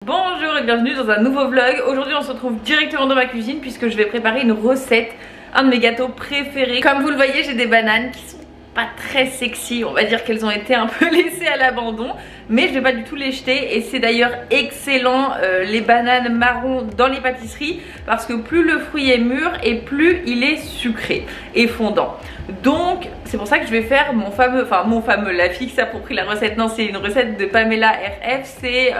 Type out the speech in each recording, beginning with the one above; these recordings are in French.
Bonjour et bienvenue dans un nouveau vlog. Aujourd'hui on se retrouve directement dans ma cuisine puisque je vais préparer une recette, un de mes gâteaux préférés. Comme vous le voyez, j'ai des bananes qui sont pas très sexy, on va dire qu'elles ont été un peu laissées à l'abandon, mais je vais pas du tout les jeter. Et c'est d'ailleurs excellent les bananes marron dans les pâtisseries parce que plus le fruit est mûr et plus il est sucré et fondant. Donc c'est pour ça que je vais faire mon fameux, la fille qui s'approprie la recette, non c'est une recette de Pamela RF, c'est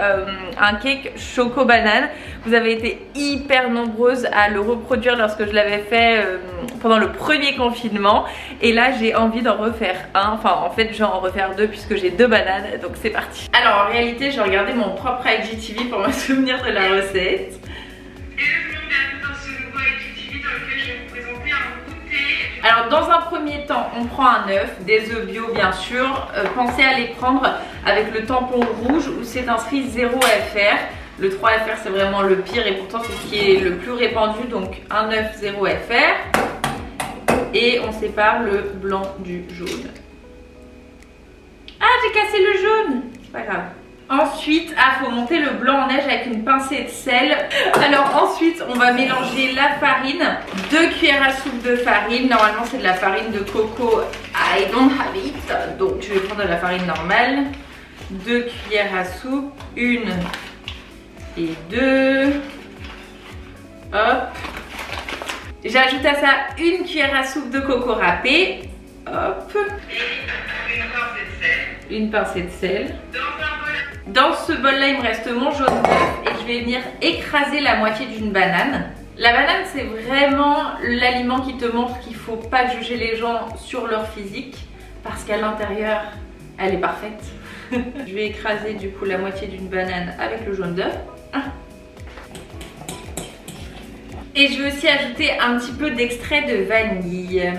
un cake choco banane. Vous avez été hyper nombreuses à le reproduire lorsque je l'avais fait pendant le premier confinement. Et là j'ai envie d'en refaire un, en fait je vais en refaire deux puisque j'ai deux bananes, donc c'est parti. Alors en réalité j'ai regardé mon propre IGTV pour me souvenir de la recette. Alors dans un premier temps on prend un œuf, des œufs bio bien sûr, pensez à les prendre avec le tampon rouge où c'est inscrit 0FR. Le 3FR c'est vraiment le pire et pourtant c'est ce qui est le plus répandu, donc un œuf 0FR. Et on sépare le blanc du jaune. Ah j'ai cassé le jaune, c'est pas grave. Ensuite, faut monter le blanc en neige avec une pincée de sel. Alors ensuite, on va mélanger la farine, 2 cuillères à soupe de farine. Normalement, c'est de la farine de coco. I don't have it. Donc, je vais prendre de la farine normale. 2 cuillères à soupe, 1 et 2. Hop. J'ajoute à ça 1 cuillère à soupe de coco râpé. Hop. Et une pincée de sel. Dans ce bol là il me reste mon jaune d'œuf et je vais venir écraser la moitié d'une banane. La banane c'est vraiment l'aliment qui te montre qu'il ne faut pas juger les gens sur leur physique parce qu'à l'intérieur elle est parfaite. Je vais écraser du coup la moitié d'une banane avec le jaune d'œuf. Et je vais aussi ajouter un petit peu d'extrait de vanille.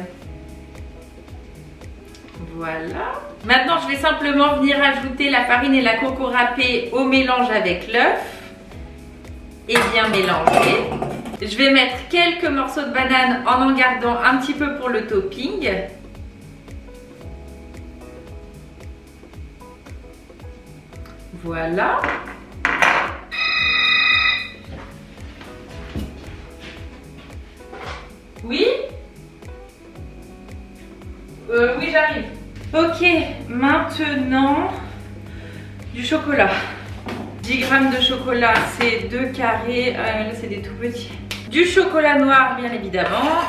Voilà. Maintenant, je vais simplement venir ajouter la farine et la coco râpée au mélange avec l'œuf. Et bien mélanger. Je vais mettre quelques morceaux de banane en gardant un petit peu pour le topping. Voilà. Oui? Oui, j'arrive. Ok, maintenant du chocolat. 10 grammes de chocolat, c'est 2 carrés. Là, c'est des tout petits. Du chocolat noir, bien évidemment.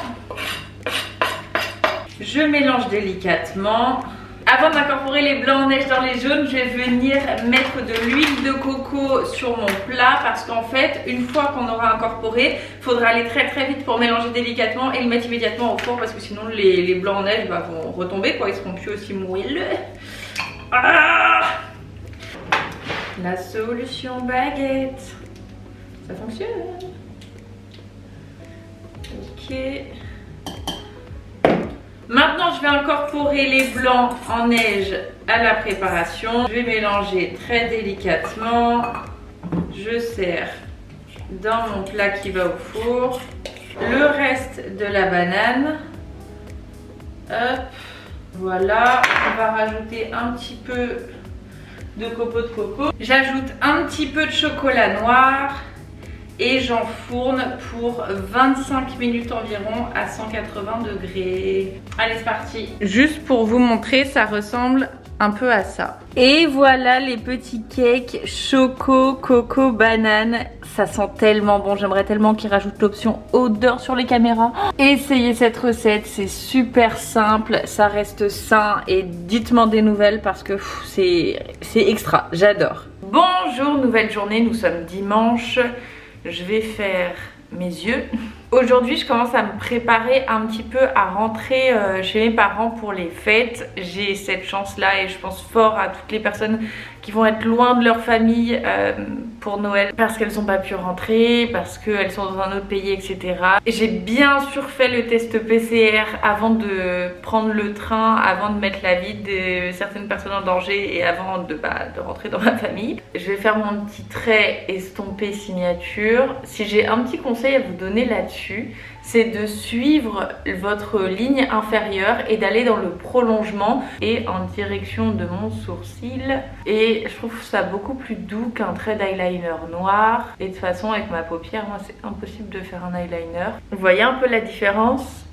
Je mélange délicatement. Avant d'incorporer les blancs en neige dans les jaunes, je vais venir mettre de l'huile de coco sur mon plat parce qu'en fait, une fois qu'on aura incorporé, il faudra aller très très vite pour mélanger délicatement et le mettre immédiatement au four parce que sinon les blancs en neige vont retomber, quoi, ils seront plus aussi moelleux. Ah, la solution baguette, ça fonctionne. Ok. Maintenant, je vais incorporer les blancs en neige à la préparation. Je vais mélanger très délicatement. Je sers dans mon plat qui va au four. Le reste de la banane. Hop. Voilà. On va rajouter un petit peu de copeaux de coco. J'ajoute un petit peu de chocolat noir. Et j'enfourne pour 25 minutes environ à 180 degrés. Allez, c'est parti. Juste pour vous montrer, ça ressemble un peu à ça. Et voilà les petits cakes choco, coco, banane. Ça sent tellement bon. J'aimerais tellement qu'ils rajoutent l'option odeur sur les caméras. Essayez cette recette, c'est super simple. Ça reste sain et dites-moi des nouvelles parce que c'est extra. J'adore. Bonjour, nouvelle journée. Nous sommes dimanche. Je vais faire mes yeux. Aujourd'hui, je commence à me préparer un petit peu à rentrer chez mes parents pour les fêtes. J'ai cette chance-là et je pense fort à toutes les personnes qui vont être loin de leur famille pour Noël parce qu'elles n'ont pas pu rentrer, parce qu'elles sont dans un autre pays, etc. J'ai bien sûr fait le test PCR avant de prendre le train, avant de mettre la vie de certaines personnes en danger et avant de rentrer dans ma famille. Je vais faire mon petit trait estompé signature. Si j'ai un petit conseil à vous donner là-dessus, là-dessus, c'est de suivre votre ligne inférieure et d'aller dans le prolongement et en direction de mon sourcil. Et je trouve ça beaucoup plus doux qu'un trait d'eyeliner noir. Et de toute façon avec ma paupière, moi c'est impossible de faire un eyeliner. Vous voyez un peu la différence?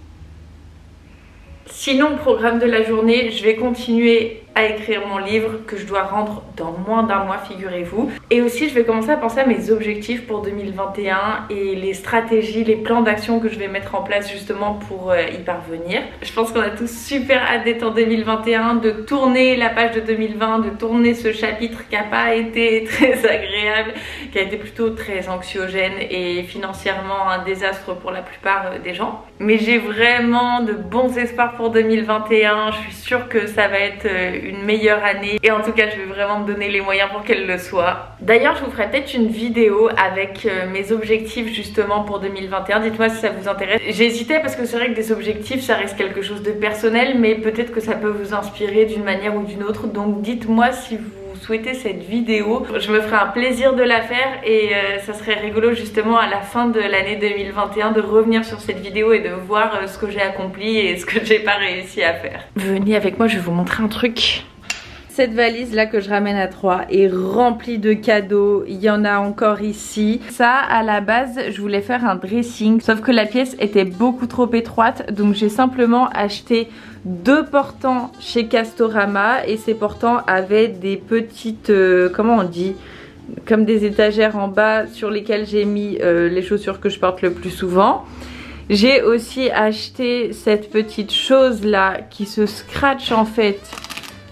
Sinon, programme de la journée, je vais continuer à écrire mon livre que je dois rendre dans moins d'un mois, figurez-vous. Et aussi, je vais commencer à penser à mes objectifs pour 2021 et les stratégies, les plans d'action que je vais mettre en place justement pour y parvenir. Je pense qu'on a tous super hâte d'être en 2021, de tourner la page de 2020, de tourner ce chapitre qui n'a pas été très agréable, qui a été plutôt très anxiogène et financièrement un désastre pour la plupart des gens. Mais j'ai vraiment de bons espoirs pour 2021, je suis sûre que ça va être une meilleure année et en tout cas je vais vraiment me donner les moyens pour qu'elle le soit. D'ailleurs je vous ferai peut-être une vidéo avec mes objectifs justement pour 2021, dites-moi si ça vous intéresse. J'hésitais parce que c'est vrai que des objectifs ça reste quelque chose de personnel, mais peut-être que ça peut vous inspirer d'une manière ou d'une autre, donc dites-moi si vous souhaitez cette vidéo, je me ferai un plaisir de la faire et ça serait rigolo justement à la fin de l'année 2021 de revenir sur cette vidéo et de voir ce que j'ai accompli et ce que j'ai pas réussi à faire. Venez avec moi, je vais vous montrer un truc. Cette valise là que je ramène à 3 est remplie de cadeaux, il y en a encore ici. Ça à la base je voulais faire un dressing, sauf que la pièce était beaucoup trop étroite, donc j'ai simplement acheté 2 portants chez Castorama et ces portants avaient des petites, comment on dit, comme des étagères en bas sur lesquelles j'ai mis les chaussures que je porte le plus souvent. J'ai aussi acheté cette petite chose là qui se scratch en fait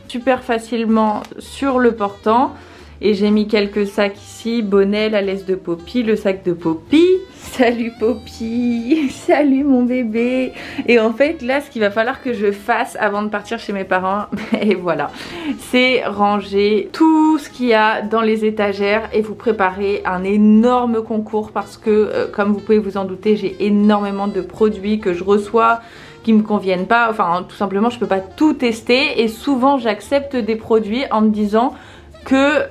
super facilement sur le portant et j'ai mis quelques sacs ici, bonnet, la laisse de Poppy, le sac de Poppy. Salut Poppy, salut mon bébé. Et en fait là ce qu'il va falloir que je fasse avant de partir chez mes parents, et voilà, c'est ranger tout ce qu'il y a dans les étagères et vous préparer un énorme concours parce que comme vous pouvez vous en douter, j'ai énormément de produits que je reçois qui me conviennent pas, enfin tout simplement je peux pas tout tester et souvent j'accepte des produits en me disant que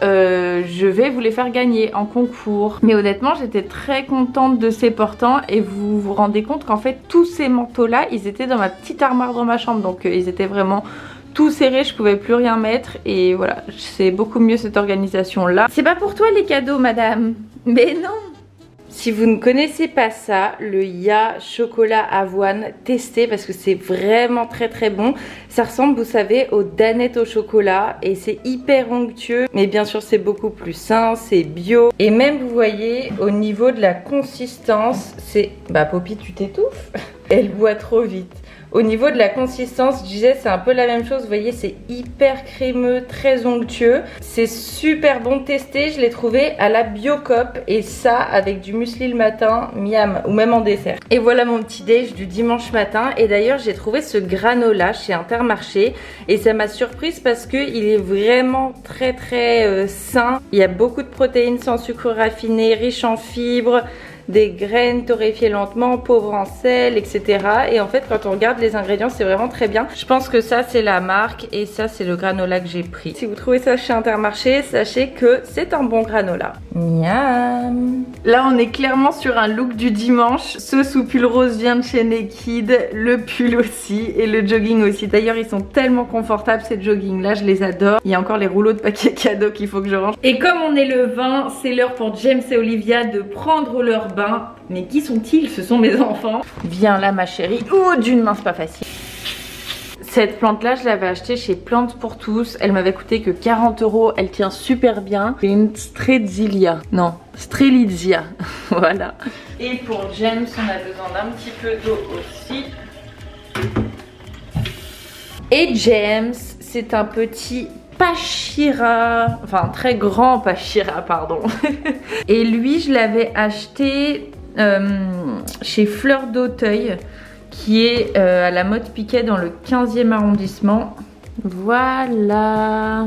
je vais vous les faire gagner en concours. Mais honnêtement j'étais très contente de ces portants et vous vous rendez compte qu'en fait tous ces manteaux là ils étaient dans ma petite armoire dans ma chambre, donc ils étaient vraiment tout serré, je pouvais plus rien mettre et voilà, c'est beaucoup mieux cette organisation là. C'est pas pour toi les cadeaux madame, mais non. Si vous ne connaissez pas ça, le Ya chocolat avoine, testez parce que c'est vraiment très très bon. Ça ressemble, vous savez, aux danettes au chocolat et c'est hyper onctueux. Mais bien sûr, c'est beaucoup plus sain, c'est bio. Et même, vous voyez, au niveau de la consistance, c'est... Bah, Poppy, tu t'étouffes. Elle boit trop vite. Au niveau de la consistance, je disais, c'est un peu la même chose. Vous voyez, c'est hyper crémeux, très onctueux. C'est super bon, testé. Je l'ai trouvé à la Biocop et ça avec du muesli le matin, miam, ou même en dessert. Et voilà mon petit déj du dimanche matin. Et d'ailleurs, j'ai trouvé ce granola chez Intermarché et ça m'a surprise parce que il est vraiment très très sain. Il y a beaucoup de protéines sans sucre raffiné, riche en fibres, des graines torréfiées lentement, pauvres en sel, etc. Et en fait quand on regarde les ingrédients c'est vraiment très bien. Je pense que ça c'est la marque et ça c'est le granola que j'ai pris. Si vous trouvez ça chez Intermarché, sachez que c'est un bon granola. Miam. Là on est clairement sur un look du dimanche. Ce sous-pull rose vient de chez Naked, le pull aussi et le jogging aussi. D'ailleurs ils sont tellement confortables ces joggings là, je les adore. Il y a encore les rouleaux de paquets cadeaux qu'il faut que je range. Et comme on est le 20, c'est l'heure pour James et Olivia de prendre leur bain. Mais qui sont-ils? Ce sont mes enfants. Viens là ma chérie. Oh, d'une main c'est pas facile. Cette plante là je l'avais achetée chez Plantes pour tous. Elle m'avait coûté que 40 €. Elle tient super bien. C'est une Strelitzia. Non, Strelitzia. Voilà. Et pour James on a besoin d'un petit peu d'eau aussi. Et James c'est un petit Pachira, enfin très grand Pachira pardon. Et lui je l'avais acheté chez Fleur d'Auteuil qui est à la Mode Piquet dans le 15e arrondissement. Voilà.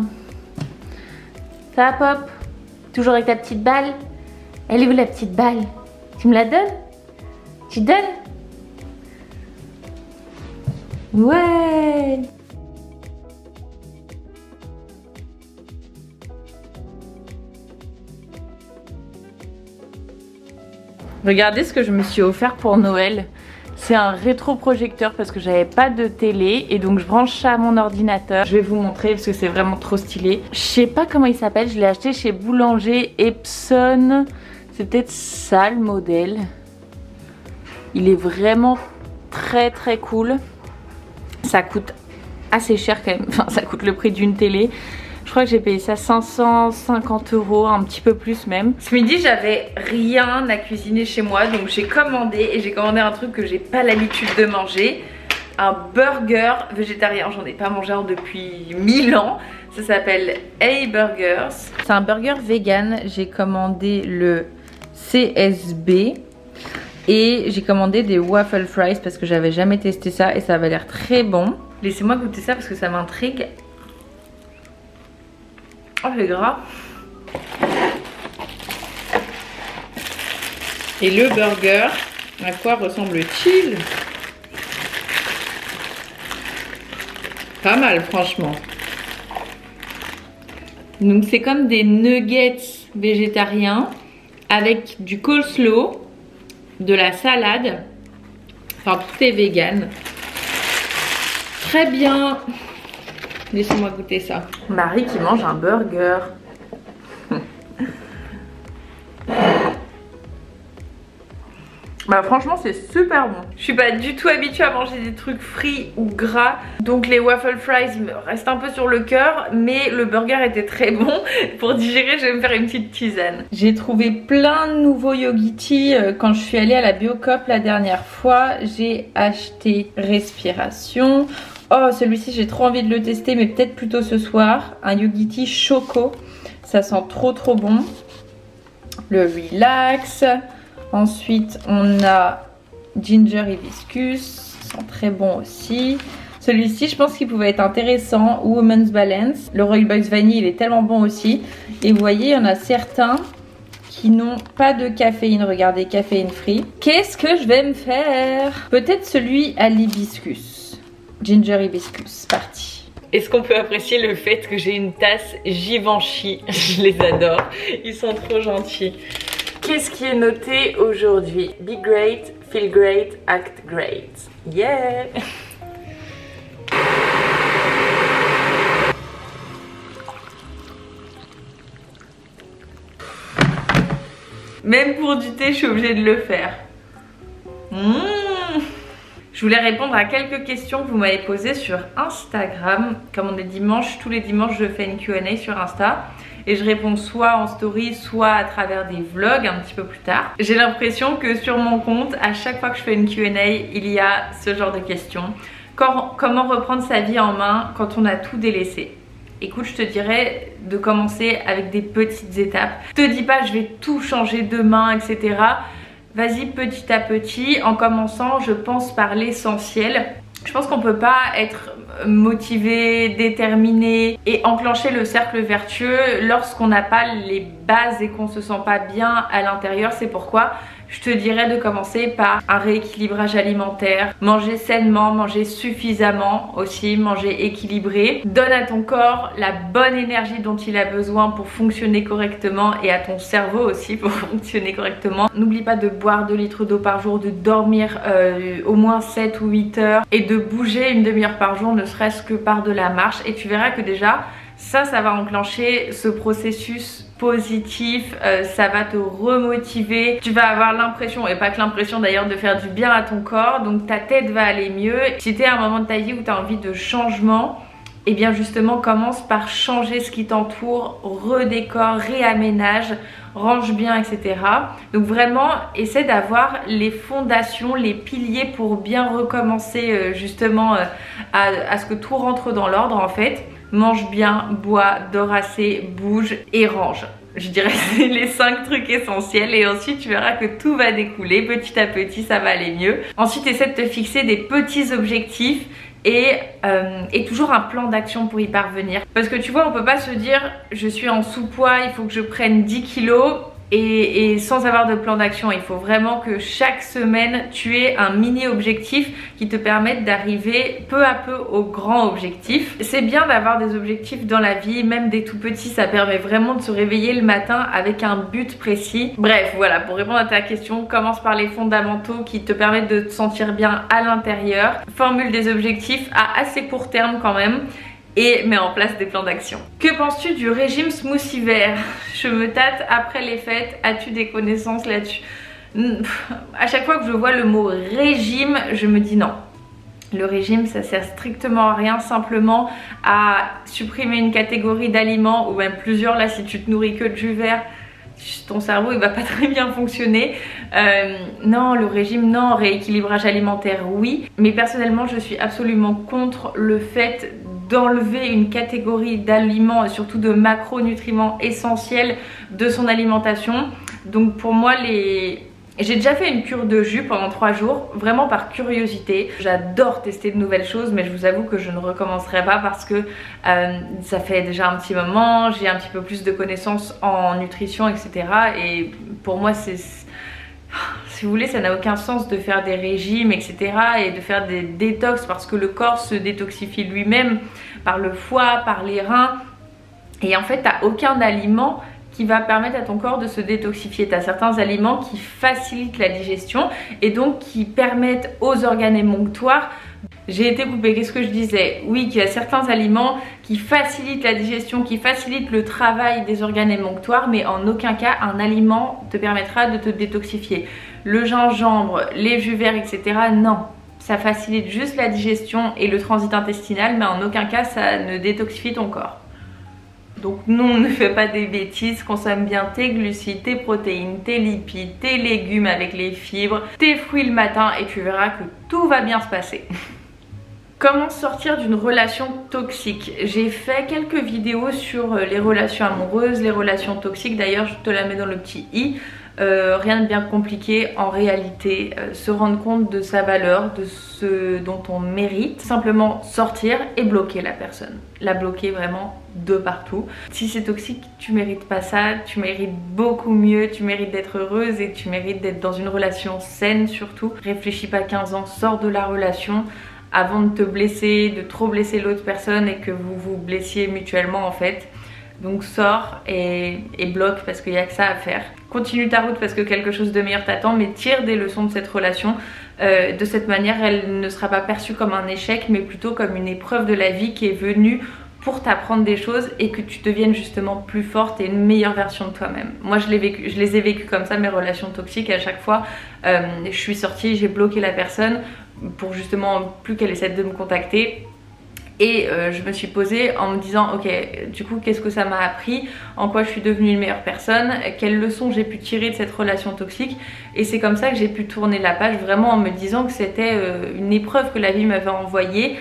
Ça va Pop? Toujours avec ta petite balle? Elle est où la petite balle? Tu me la donnes? Tu donnes? Ouais. Regardez ce que je me suis offert pour Noël. C'est un rétroprojecteur parce que j'avais pas de télé et donc je branche ça à mon ordinateur. Je vais vous montrer parce que c'est vraiment trop stylé. Je sais pas comment il s'appelle, je l'ai acheté chez Boulanger Epson. C'est peut-être ça le modèle. Il est vraiment très très cool. Ça coûte assez cher quand même, enfin ça coûte le prix d'une télé. Je crois que j'ai payé ça 550 €, un petit peu plus même. Ce midi j'avais rien à cuisiner chez moi, donc j'ai commandé et j'ai commandé un truc que j'ai pas l'habitude de manger. Un burger végétarien, j'en ai pas mangé un depuis 1000 ans. Ça s'appelle A-Burgers. C'est un burger vegan, j'ai commandé le CSB. Et j'ai commandé des waffle fries parce que j'avais jamais testé ça et ça avait l'air très bon. Laissez-moi goûter ça parce que ça m'intrigue. Oh, c'est gras. Et le burger, à quoi ressemble-t-il? Pas mal, franchement. Donc c'est comme des nuggets végétariens avec du coleslaw, de la salade. Enfin, tout est vegan. Très bien. Laissez-moi goûter ça. Marie qui mange un burger. Bah franchement c'est super bon. Je suis pas du tout habituée à manger des trucs frits ou gras. Donc les waffle fries me restent un peu sur le cœur. Mais le burger était très bon. Pour digérer je vais me faire une petite tisane. J'ai trouvé plein de nouveaux Yogiti quand je suis allée à la Biocoop la dernière fois. J'ai acheté Respiration. Oh celui-ci j'ai trop envie de le tester mais peut-être plutôt ce soir. Un Yogiti Choco. Ça sent trop trop bon. Le Relax. Ensuite, on a Ginger Hibiscus, ils sont très bons aussi. Celui-ci, je pense qu'il pouvait être intéressant, Woman's Balance. Le Royal Box Vanille, il est tellement bon aussi. Et vous voyez, il y en a certains qui n'ont pas de caféine. Regardez, caféine free. Qu'est-ce que je vais me faire? Peut-être celui à l'hibiscus. Ginger Hibiscus, parti. Est-ce qu'on peut apprécier le fait que j'ai une tasse Givenchy? Je les adore, ils sont trop gentils. Qu'est-ce qui est noté aujourd'hui? Be great, feel great, act great. Yeah! Même pour du thé, je suis obligée de le faire. Je voulais répondre à quelques questions que vous m'avez posées sur Instagram. Comme on est dimanche, tous les dimanches, je fais une Q&A sur Insta. Et je réponds soit en story, soit à travers des vlogs un petit peu plus tard. J'ai l'impression que sur mon compte, à chaque fois que je fais une Q&A, il y a ce genre de questions. Comment reprendre sa vie en main quand on a tout délaissé? Écoute, je te dirais de commencer avec des petites étapes. Te dis pas je vais tout changer demain, etc. Vas-y petit à petit, en commençant, je pense, par l'essentiel. Je pense qu'on peut pas être motivé, déterminé et enclencher le cercle vertueux lorsqu'on n'a pas les bases et qu'on se sent pas bien à l'intérieur. C'est pourquoi je te dirais de commencer par un rééquilibrage alimentaire, manger sainement, manger suffisamment aussi, manger équilibré. Donne à ton corps la bonne énergie dont il a besoin pour fonctionner correctement et à ton cerveau aussi pour fonctionner correctement. N'oublie pas de boire 2 litres d'eau par jour, de dormir au moins 7 ou 8 heures et de bouger une demi-heure par jour, ne serait-ce que par de la marche. Et tu verras que déjà, ça va enclencher ce processus positif, ça va te remotiver, tu vas avoir l'impression, et pas que l'impression d'ailleurs, de faire du bien à ton corps, donc ta tête va aller mieux. Si tu es à un moment de ta vie où tu as envie de changement, et bien justement commence par changer ce qui t'entoure, redécore, réaménage, range bien, etc. Donc vraiment essaie d'avoir les fondations, les piliers pour bien recommencer justement à ce que tout rentre dans l'ordre en fait. Mange bien, bois, dors assez, bouge et range. Je dirais que c'est les 5 trucs essentiels et ensuite tu verras que tout va découler petit à petit, ça va aller mieux. Ensuite essaie de te fixer des petits objectifs et toujours un plan d'action pour y parvenir. Parce que tu vois, on peut pas se dire je suis en sous-poids, il faut que je prenne 10 kilos et sans avoir de plan d'action. Il faut vraiment que chaque semaine tu aies un mini objectif qui te permette d'arriver peu à peu au grand objectif. C'est bien d'avoir des objectifs dans la vie, même des tout petits, ça permet vraiment de se réveiller le matin avec un but précis. Bref, voilà, pour répondre à ta question, commence par les fondamentaux qui te permettent de te sentir bien à l'intérieur. Formule des objectifs à assez court terme quand même et mets en place des plans d'action. Que penses-tu du régime smoothie vert? Je me tâte après les fêtes. As-tu des connaissances là-dessus? À chaque fois que je vois le mot régime, je me dis non. Le régime, ça sert strictement à rien, simplement à supprimer une catégorie d'aliments ou même plusieurs. Là, si tu te nourris que de jus vert, ton cerveau il va pas très bien fonctionner. Non, le régime non, rééquilibrage alimentaire oui, mais personnellement je suis absolument contre le fait d'enlever une catégorie d'aliments et surtout de macronutriments essentiels de son alimentation. Donc pour moi j'ai déjà fait une cure de jus pendant 3 jours, vraiment par curiosité. J'adore tester de nouvelles choses, mais je vous avoue que je ne recommencerai pas parce que ça fait déjà un petit moment, j'ai un petit peu plus de connaissances en nutrition, etc. Et pour moi, si vous voulez, ça n'a aucun sens de faire des régimes, etc. et de faire des détox parce que le corps se détoxifie lui-même par le foie, par les reins. Et en fait, t'as aucun aliment qui va permettre à ton corps de se détoxifier. Tu as certains aliments qui facilitent la digestion et donc qui permettent aux organes émonctoires. J'ai été coupée, qu'est-ce que je disais? Oui, qu'il y a certains aliments qui facilitent la digestion, qui facilitent le travail des organes émonctoires, mais en aucun cas un aliment te permettra de te détoxifier. Le gingembre, les jus verts, etc. non. Ça facilite juste la digestion et le transit intestinal, mais en aucun cas ça ne détoxifie ton corps. Donc non, ne fais pas des bêtises, consomme bien tes glucides, tes protéines, tes lipides, tes légumes avec les fibres, tes fruits le matin et tu verras que tout va bien se passer. Comment sortir d'une relation toxique? J'ai fait quelques vidéos sur les relations amoureuses, les relations toxiques, d'ailleurs je te la mets dans le petit i. Rien de bien compliqué en réalité, se rendre compte de sa valeur, de ce dont on mérite, simplement sortir et bloquer la personne, la bloquer vraiment de partout. Si c'est toxique, tu mérites pas ça, tu mérites beaucoup mieux, tu mérites d'être heureuse et tu mérites d'être dans une relation saine surtout. Réfléchis pas 15 ans, sors de la relation avant de te blesser, de trop blesser l'autre personne et que vous vous blessiez mutuellement en fait. Donc sors et bloque parce qu'il n'y a que ça à faire. Continue ta route parce que quelque chose de meilleur t'attend, mais tire des leçons de cette relation. De cette manière, elle ne sera pas perçue comme un échec, mais plutôt comme une épreuve de la vie qui est venue pour t'apprendre des choses et que tu deviennes justement plus forte et une meilleure version de toi-même. Moi je les ai vécues comme ça, mes relations toxiques, et à chaque fois je suis sortie, j'ai bloqué la personne pour justement plus qu'elle essaie de me contacter. Et je me suis posée en me disant ok, du coup qu'est-ce que ça m'a appris, en quoi je suis devenue une meilleure personne, quelles leçons j'ai pu tirer de cette relation toxique. Et c'est comme ça que j'ai pu tourner la page, vraiment en me disant que c'était une épreuve que la vie m'avait envoyée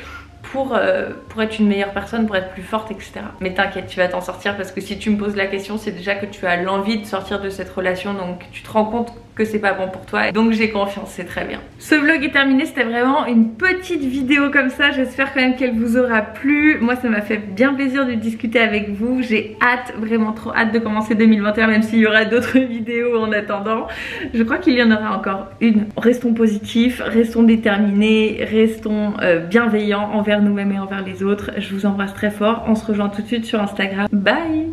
pour être une meilleure personne, pour être plus forte, etc. Mais t'inquiète, tu vas t'en sortir parce que si tu me poses la question, c'est déjà que tu as l'envie de sortir de cette relation, donc tu te rends compte que c'est pas bon pour toi, donc j'ai confiance, c'est très bien. Ce vlog est terminé, c'était vraiment une petite vidéo comme ça, j'espère quand même qu'elle vous aura plu. Moi ça m'a fait bien plaisir de discuter avec vous, j'ai hâte, vraiment trop hâte de commencer 2021, même s'il y aura d'autres vidéos en attendant. Je crois qu'il y en aura encore une. Restons positifs, restons déterminés, restons bienveillants envers nous-mêmes et envers les autres. Je vous embrasse très fort, on se rejoint tout de suite sur Instagram. Bye!